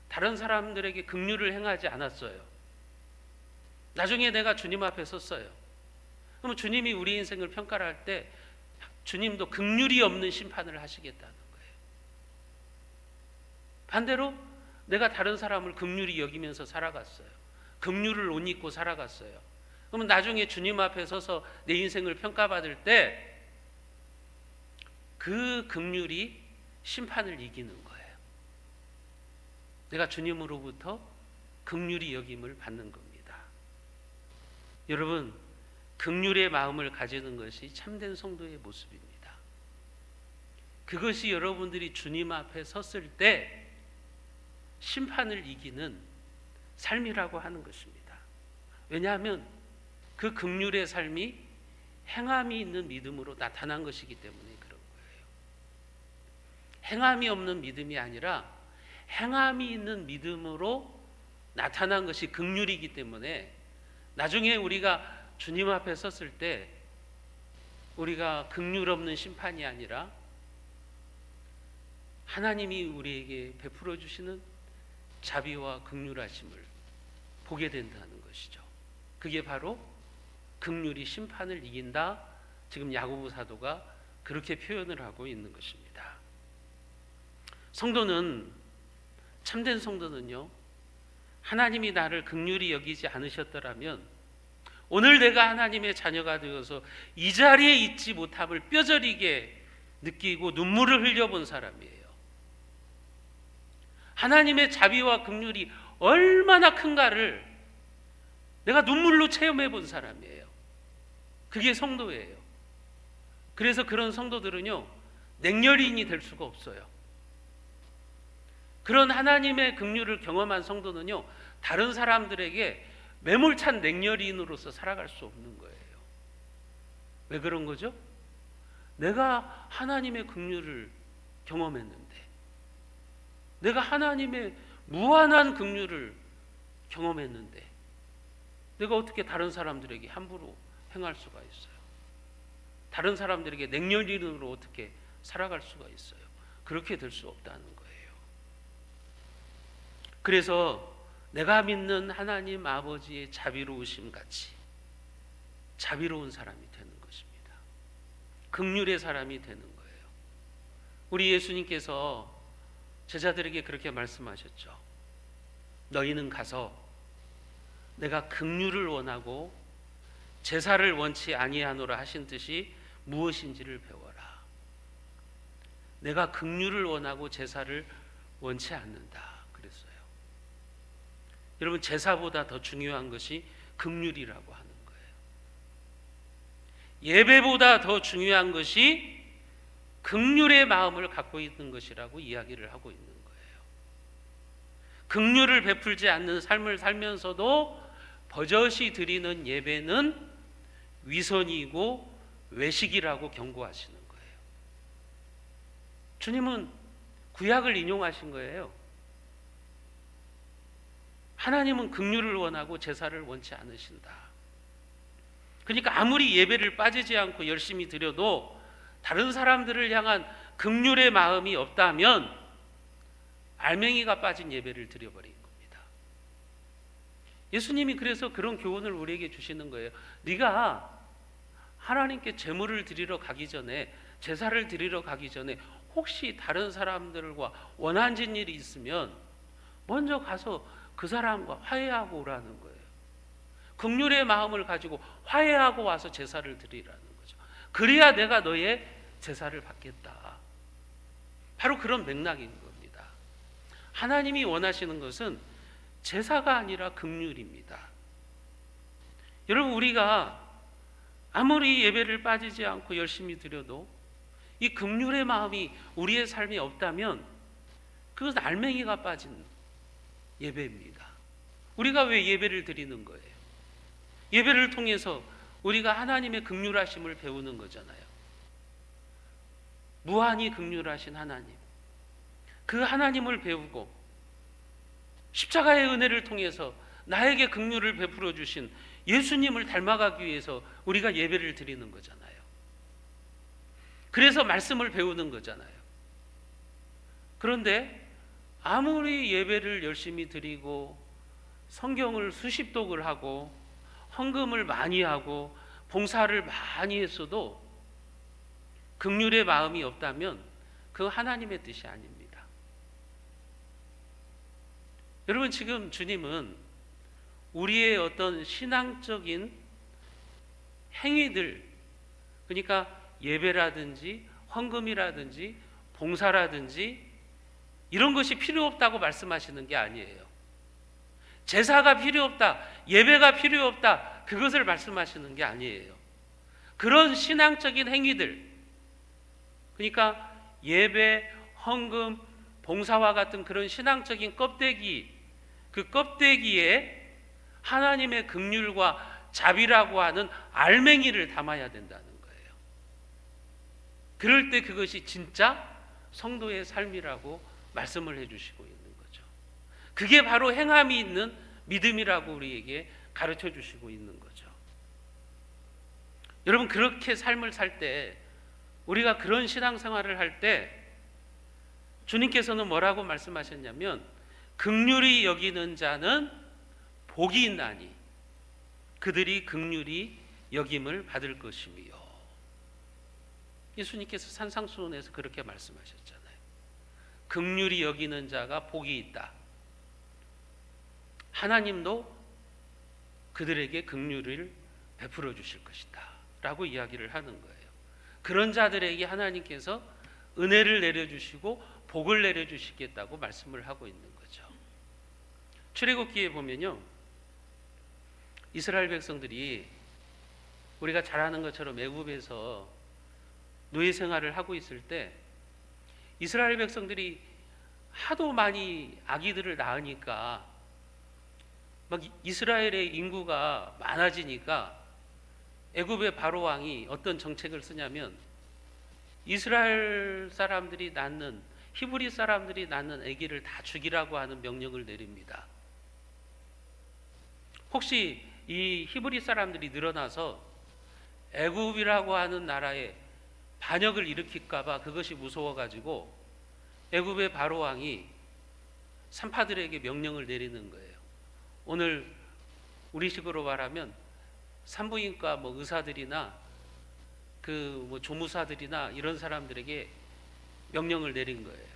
다른 사람들에게 긍휼을 행하지 않았어요. 나중에 내가 주님 앞에 섰어요. 그럼 주님이 우리 인생을 평가를 할 때 주님도 긍휼이 없는 심판을 하시겠다는 거예요. 반대로 내가 다른 사람을 긍휼히 여기면서 살아갔어요. 긍휼을 옷 입고 살아갔어요. 그러면 나중에 주님 앞에 서서 내 인생을 평가받을 때 그 긍휼이 심판을 이기는 거예요. 내가 주님으로부터 긍휼히 여김을 받는 겁니다. 여러분, 긍휼의 마음을 가지는 것이 참된 성도의 모습입니다. 그것이 여러분들이 주님 앞에 섰을 때 심판을 이기는 삶이라고 하는 것입니다. 왜냐하면 그 긍휼의 삶이 행함이 있는 믿음으로 나타난 것이기 때문에 그런 거예요. 행함이 없는 믿음이 아니라 행함이 있는 믿음으로 나타난 것이 긍휼이기 때문에 나중에 우리가 주님 앞에 섰을 때 우리가 긍휼 없는 심판이 아니라 하나님이 우리에게 베풀어 주시는 자비와 긍휼하심을 보게 된다는 것이죠. 그게 바로 긍휼이 심판을 이긴다. 지금 야고보 사도가 그렇게 표현을 하고 있는 것입니다. 성도는, 참된 성도는요, 하나님이 나를 긍휼히 여기지 않으셨더라면 오늘 내가 하나님의 자녀가 되어서 이 자리에 있지 못함을 뼈저리게 느끼고 눈물을 흘려본 사람이에요. 하나님의 자비와 긍휼이 얼마나 큰가를 내가 눈물로 체험해 본 사람이에요. 그게 성도예요. 그래서 그런 성도들은요, 냉혈인이 될 수가 없어요. 그런 하나님의 긍휼을 경험한 성도는요, 다른 사람들에게 매몰찬 냉혈인으로서 살아갈 수 없는 거예요. 왜 그런 거죠? 내가 하나님의 긍휼을 경험했는데, 내가 하나님의 무한한 긍휼을 경험했는데, 내가 어떻게 다른 사람들에게 함부로 행할 수가 있어요? 다른 사람들에게 냉혈인으로 어떻게 살아갈 수가 있어요? 그렇게 될 수 없다는 거예요. 그래서 내가 믿는 하나님 아버지의 자비로우심 같이 자비로운 사람이 되는 것입니다. 긍휼의 사람이 되는 거예요. 우리 예수님께서 제자들에게 그렇게 말씀하셨죠. 너희는 가서 내가 긍휼을 원하고 제사를 원치 아니하노라 하신 뜻이 무엇인지를 배워라. 내가 긍휼을 원하고 제사를 원치 않는다 그랬어요. 여러분, 제사보다 더 중요한 것이 긍휼이라고 하는 거예요. 예배보다 더 중요한 것이 긍휼의 마음을 갖고 있는 것이라고 이야기를 하고 있는 거예요. 긍휼을 베풀지 않는 삶을 살면서도 버젓이 드리는 예배는 위선이고 외식이라고 경고하시는 거예요. 주님은 구약을 인용하신 거예요. 하나님은 긍휼을 원하고 제사를 원치 않으신다. 그러니까 아무리 예배를 빠지지 않고 열심히 드려도 다른 사람들을 향한 긍휼의 마음이 없다면 알맹이가 빠진 예배를 드려버린 겁니다. 예수님이 그래서 그런 교훈을 우리에게 주시는 거예요. 네가 하나님께 제물을 드리러 가기 전에, 제사를 드리러 가기 전에 혹시 다른 사람들과 원한진 일이 있으면 먼저 가서 그 사람과 화해하고 오라는 거예요. 긍휼의 마음을 가지고 화해하고 와서 제사를 드리라는 거죠. 그래야 내가 너의 제사를 받겠다. 바로 그런 맥락인 겁니다. 하나님이 원하시는 것은 제사가 아니라 긍휼입니다. 여러분, 우리가 아무리 예배를 빠지지 않고 열심히 드려도 이 긍휼의 마음이 우리의 삶에 없다면 그것은 알맹이가 빠진 예배입니다. 우리가 왜 예배를 드리는 거예요? 예배를 통해서 우리가 하나님의 긍휼하심을 배우는 거잖아요. 무한히 긍휼하신 하나님, 그 하나님을 배우고 십자가의 은혜를 통해서 나에게 긍휼을 베풀어 주신 예수님을 닮아가기 위해서 우리가 예배를 드리는 거잖아요. 그래서 말씀을 배우는 거잖아요. 그런데 아무리 예배를 열심히 드리고 성경을 수십 독을 하고 헌금을 많이 하고 봉사를 많이 했어도 긍휼의 마음이 없다면 그건 하나님의 뜻이 아닙니다. 여러분, 지금 주님은 우리의 어떤 신앙적인 행위들, 그러니까 예배라든지 헌금이라든지 봉사라든지 이런 것이 필요 없다고 말씀하시는 게 아니에요. 제사가 필요 없다, 예배가 필요 없다, 그것을 말씀하시는 게 아니에요. 그런 신앙적인 행위들, 그러니까 예배, 헌금, 봉사와 같은 그런 신앙적인 껍데기, 그 껍데기에 하나님의 긍휼과 자비라고 하는 알맹이를 담아야 된다는 거예요. 그럴 때 그것이 진짜 성도의 삶이라고 말씀을 해주시고 있는 거죠. 그게 바로 행함이 있는 믿음이라고 우리에게 가르쳐 주시고 있는 거죠. 여러분, 그렇게 삶을 살 때, 우리가 그런 신앙생활을 할 때 주님께서는 뭐라고 말씀하셨냐면, 긍휼히 여기는 자는 복이 있나니 그들이 긍휼히 여김을 받을 것이며. 예수님께서 산상수훈에서 그렇게 말씀하셨잖아요. 긍휼히 여기는 자가 복이 있다. 하나님도 그들에게 긍휼을 베풀어 주실 것이다 라고 이야기를 하는 거예요. 그런 자들에게 하나님께서 은혜를 내려주시고 복을 내려주시겠다고 말씀을 하고 있는 거죠. 출애굽기에 보면요, 이스라엘 백성들이 우리가 잘 아는 것처럼 애굽에서 노예 생활을 하고 있을 때 이스라엘 백성들이 하도 많이 아기들을 낳으니까 막 이스라엘의 인구가 많아지니까 애굽의 바로 왕이 어떤 정책을 쓰냐면 이스라엘 사람들이 낳는, 히브리 사람들이 낳는 아기를 다 죽이라고 하는 명령을 내립니다. 혹시 이 히브리 사람들이 늘어나서 애굽이라고 하는 나라에 반역을 일으킬까 봐 그것이 무서워가지고 애굽의 바로 왕이 산파들에게 명령을 내리는 거예요. 오늘 우리식으로 말하면 산부인과 의사들이나 조무사들이나 이런 사람들에게 명령을 내린 거예요.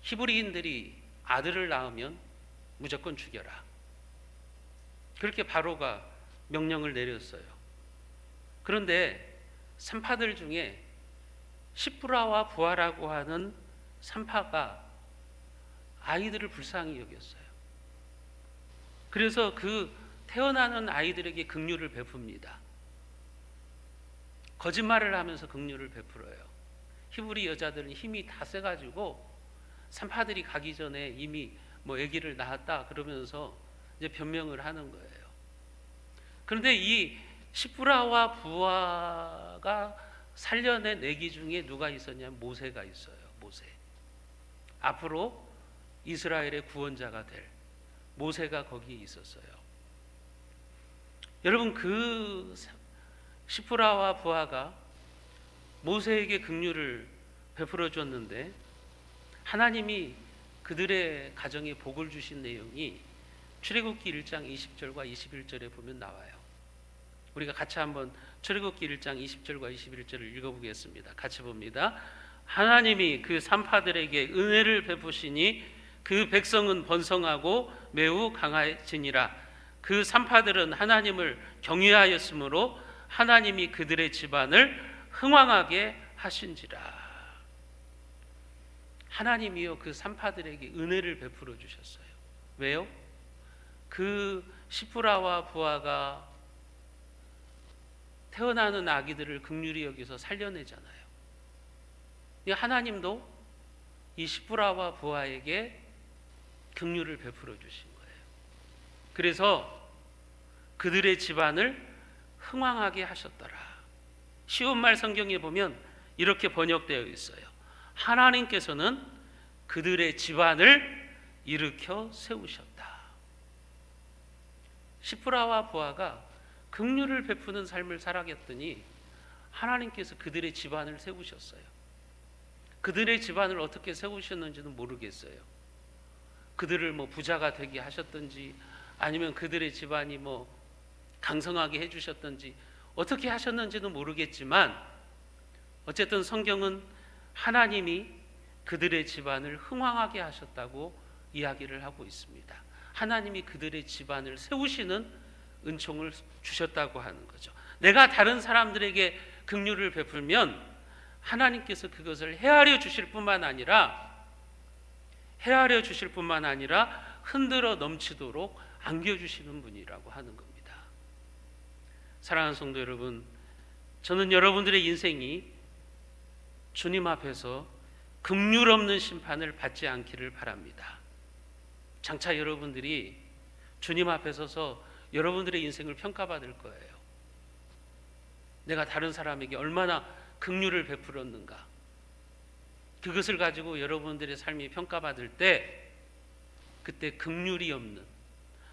히브리인들이 아들을 낳으면 무조건 죽여라. 그렇게 바로가 명령을 내렸어요. 그런데 산파들 중에 시프라와 부하라고 하는 산파가 아이들을 불쌍히 여겼어요. 그래서 그 태어나는 아이들에게 긍휼을 베풉니다. 거짓말을 하면서 긍휼을 베풀어요. 히브리 여자들은 힘이 다 세가지고 산파들이 가기 전에 이미 아기를 낳았다 그러면서 이제 변명을 하는 거예요. 그런데 이 시프라와 부하가 살려낸 아기 중에 누가 있었냐면 모세가 있어요. 모세. 앞으로 이스라엘의 구원자가 될 모세가 거기에 있었어요. 여러분, 그 시프라와 부하가 모세에게 긍휼을 베풀어 줬는데 하나님이 그들의 가정에 복을 주신 내용이 출애굽기 1장 20절과 21절에 보면 나와요. 우리가 같이 한번 출애굽기 1장 20절과 21절을 읽어보겠습니다. 같이 봅니다. 하나님이 그 산파들에게 은혜를 베푸시니 그 백성은 번성하고 매우 강해지니라. 그 산파들은 하나님을 경외하였으므로 하나님이 그들의 집안을 흥왕하게 하신지라. 하나님이요 그 산파들에게 은혜를 베풀어 주셨어요. 왜요? 그 시프라와 부하가 태어나는 아기들을 긍휼히 여기서 살려내잖아요. 하나님도 이 시프라와 부하에게 긍휼을 베풀어 주신 거예요. 그래서 그들의 집안을 흥왕하게 하셨더라. 쉬운 말 성경에 보면 이렇게 번역되어 있어요. 하나님께서는 그들의 집안을 일으켜 세우셨다. 시프라와 부하가 긍휼을 베푸는 삶을 살아갔더니 하나님께서 그들의 집안을 세우셨어요. 그들의 집안을 어떻게 세우셨는지는 모르겠어요. 그들을 부자가 되게 하셨든지 아니면 그들의 집안이 강성하게 해주셨든지 어떻게 하셨는지는 모르겠지만 어쨌든 성경은 하나님이 그들의 집안을 흥왕하게 하셨다고 이야기를 하고 있습니다. 하나님이 그들의 집안을 세우시는 은총을 주셨다고 하는 거죠. 내가 다른 사람들에게 긍휼을 베풀면 하나님께서 그것을 헤아려 주실 뿐만 아니라 흔들어 넘치도록 안겨주시는 분이라고 하는 겁니다. 사랑하는 성도 여러분, 저는 여러분들의 인생이 주님 앞에서 긍휼 없는 심판을 받지 않기를 바랍니다. 장차 여러분들이 주님 앞에 서서 여러분들의 인생을 평가받을 거예요. 내가 다른 사람에게 얼마나 긍휼을 베풀었는가. 그것을 가지고 여러분들의 삶이 평가받을 때 그때 긍휼이 없는,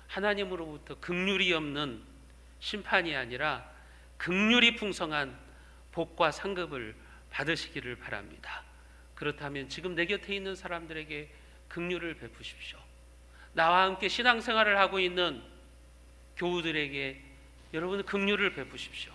하나님으로부터 긍휼이 없는 심판이 아니라 긍휼이 풍성한 복과 상급을 받으시기를 바랍니다. 그렇다면 지금 내 곁에 있는 사람들에게 긍휼을 베푸십시오. 나와 함께 신앙생활을 하고 있는 교우들에게 여러분은 긍휼을 베푸십시오.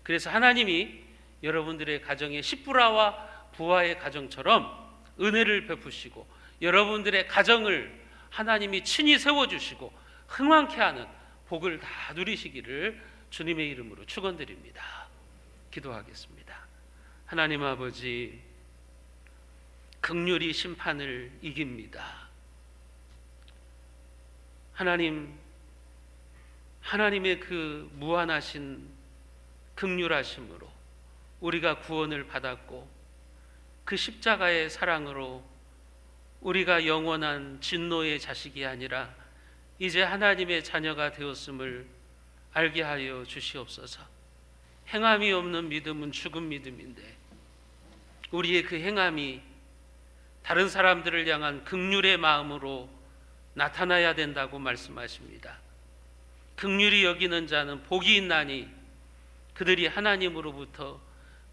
그래서 하나님이 여러분들의 가정에 시프라와 부하의 가정처럼 은혜를 베푸시고 여러분들의 가정을 하나님이 친히 세워주시고 흥왕케 하는 복을 다 누리시기를 주님의 이름으로 축원드립니다. 기도하겠습니다. 하나님 아버지, 긍휼이 심판을 이깁니다. 하나님의 그 무한하신 긍휼하심으로 우리가 구원을 받았고 그 십자가의 사랑으로 우리가 영원한 진노의 자식이 아니라 이제 하나님의 자녀가 되었음을 알게 하여 주시옵소서. 행함이 없는 믿음은 죽은 믿음인데 우리의 그 행함이 다른 사람들을 향한 긍휼의 마음으로 나타나야 된다고 말씀하십니다. 긍휼히 여기는 자는 복이 있나니 그들이 하나님으로부터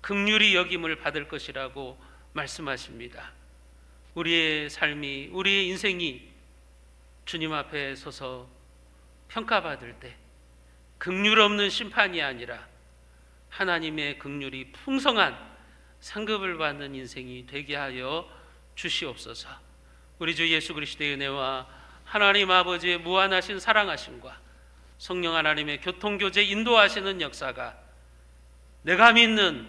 긍휼히 여김을 받을 것이라고 말씀하십니다. 우리의 삶이, 우리의 인생이 주님 앞에 서서 평가받을 때 긍휼 없는 심판이 아니라 하나님의 긍휼이 풍성한 상급을 받는 인생이 되게 하여 주시옵소서. 우리 주 예수 그리스도의 은혜와 하나님 아버지의 무한하신 사랑하심과 성령 하나님의 교통교제 인도하시는 역사가 내가 믿는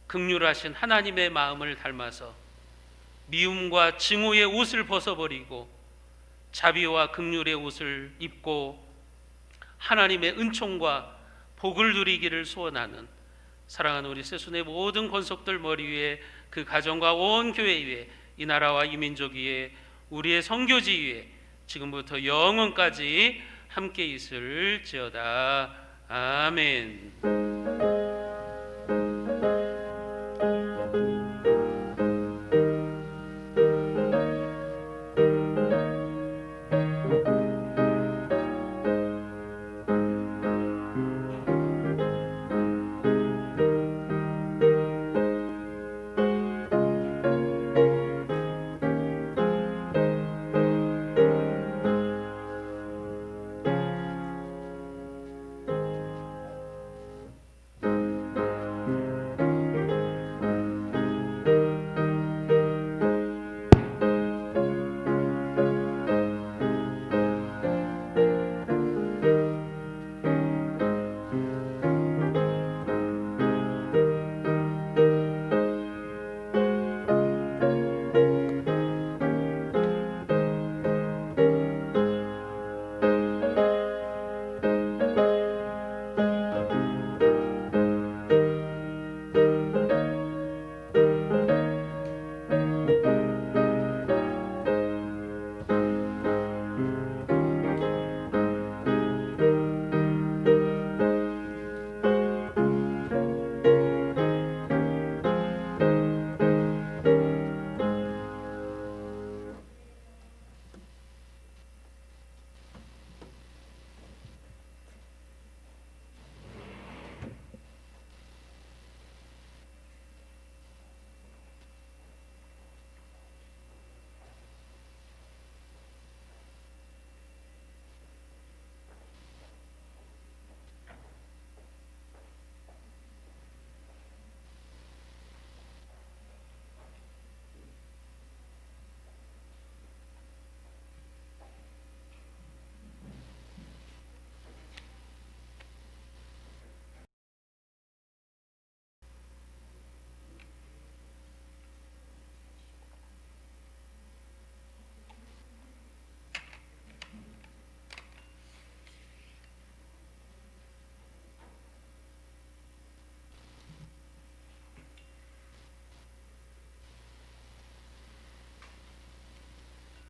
긍휼하신 하나님의 마음을 닮아서 미움과 증오의 옷을 벗어버리고 자비와 긍휼의 옷을 입고 하나님의 은총과 복을 누리기를 소원하는 사랑하는 우리 세순의 모든 권속들 머리 위에 그 가정과 온 교회 위에 이 나라와 이 민족 위에 우리의 선교지 위에 지금부터 영원까지 함께 있을지어다. 아멘.